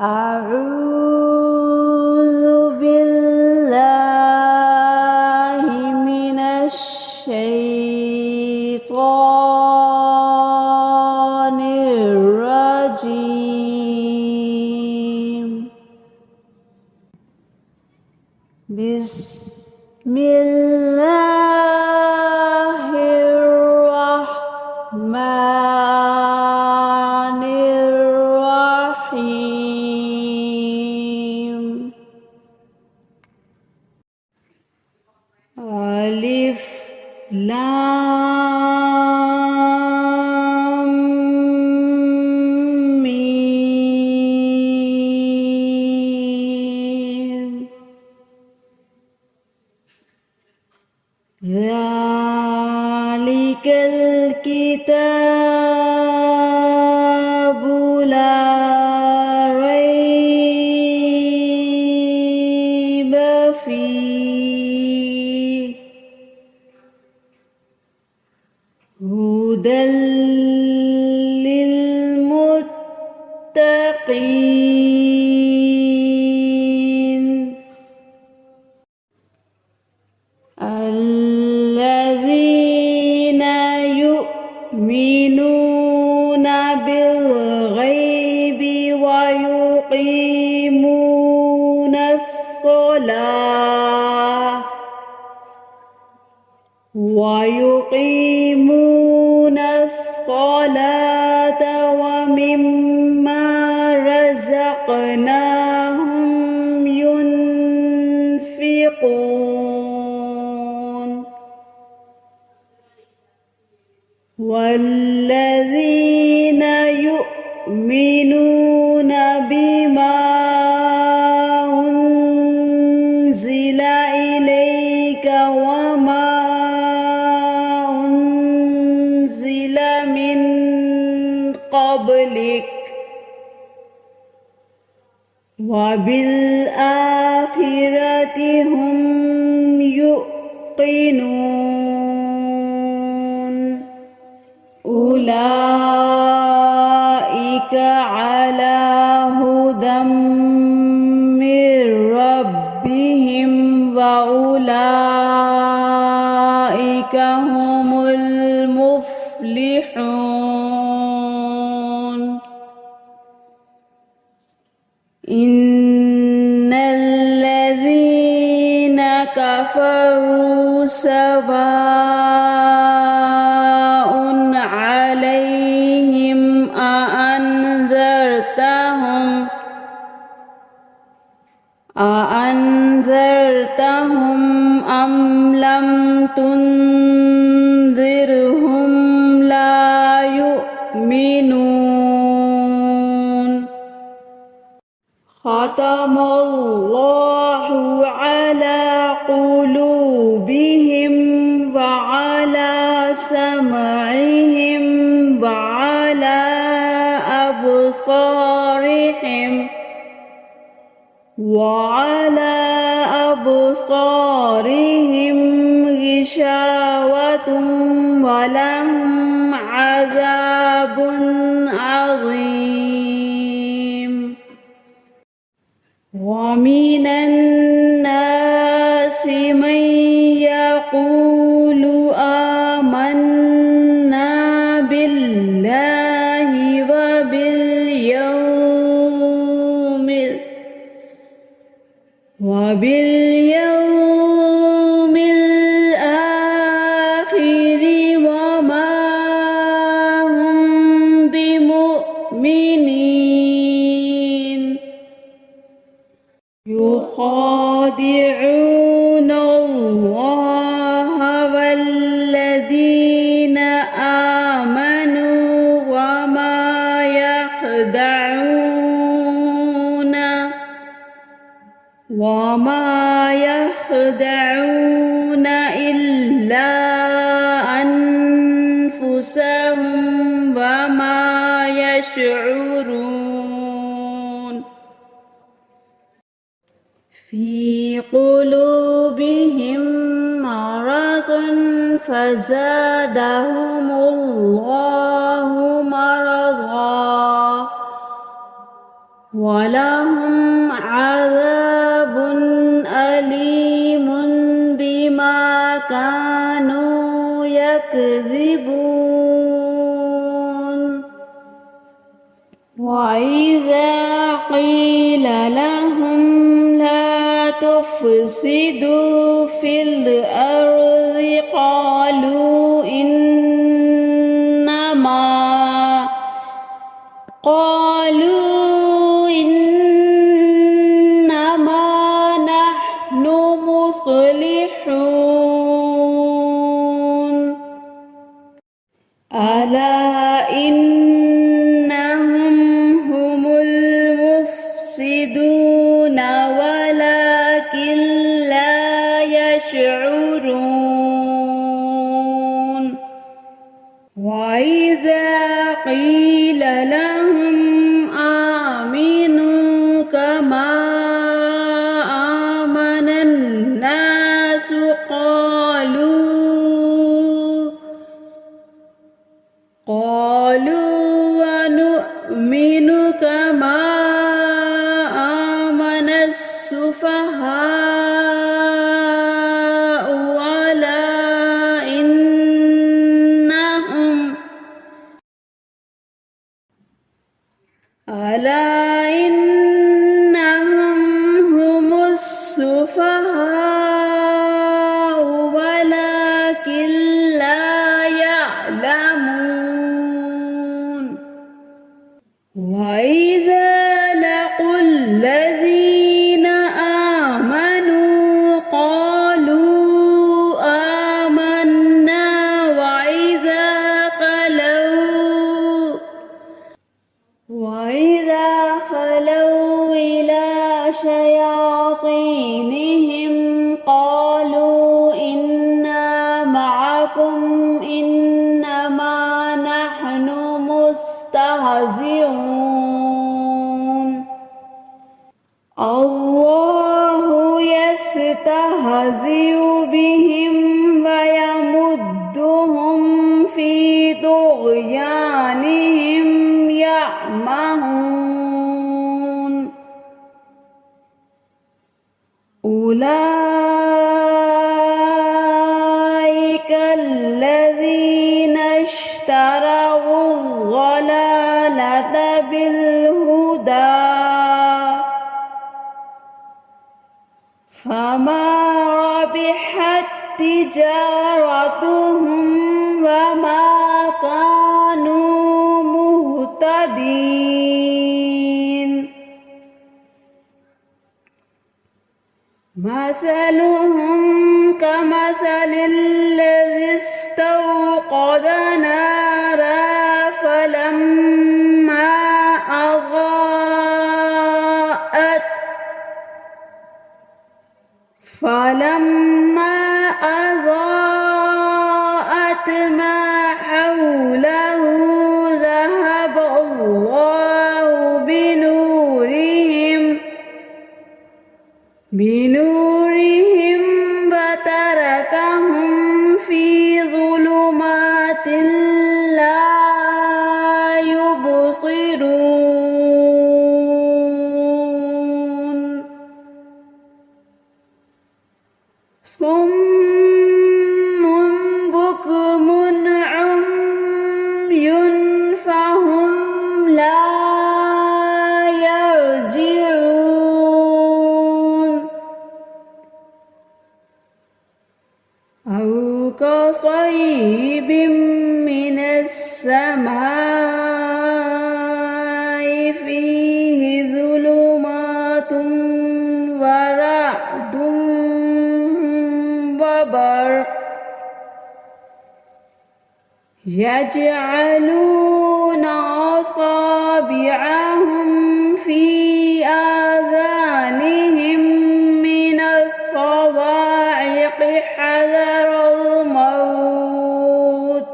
أعوذ بالله من الشيطان الرجيم. بسم الله الرحمن الرحيم. ألف لام ميم. ذلك الكتاب لا ريب فيه هدى للمتقين الذين يؤمنون بالغيب ويقيمون الصلاة ومما رزقناهم ينفقون والذين يؤمنون بما أنزل إليك وما أنزل من قبلك وبالآخرة هم يوقنون أولئك على هدى من ربهم وأولئك هم المفلحون. إن الذين كفروا سواء عليهم أأنذرتهم أم لم تنذرهم لا يؤمنون. ختم الله على قلوبهم وعلى سمعهم وعلى أبصارهم غشاوة ولهم عذاب عظيم. ومن الناس من يقول آمنا بالله وباليوم الآخر وما هم بمؤمنين. يخادعون الله والذين آمنوا وما يخدعون إلا أنفسهم وما يشعرون. في قلوبهم مرض فزادهم الله مرضا ولهم عذاب أليم بما كانوا يكذبون وإذا قيل لهم لا تفسدوا في الأرض قالوا إنما نحن مصلحون ألا إنهم هم المفسدون ولكن لا يشعرون وإذا قيل لهم آمنوا كما آمن الناس قالوا ونؤمن كما آمن السفهاء ألا إنهم هم السفهاء ولكن لا يعلمون وإذا لقوا الذين آمنوا قالوا آمنا وإذا خلوا إلى شياطينهم قالوا إنا معكم إنما نحن مستهزئون الله يستهزئ بهم ويمدهم في طغيانهم يعمهون أولئك الذين اشتروا الضلالة بالهدى فما ربحت تجارتهم وما كانوا مهتدين مثلهم كمثل الذي استوقد نارا فلما أضاءت ما حوله ذهب الله بنورهم وتركهم في ظلمات لا يبصرون صم بكم عمي فهم لا يرجعون أو كصيب من السماء فيه ظلمات ورعد وبرق يجعلون أصابعهم في آذانهم من الصواعق حذر الموت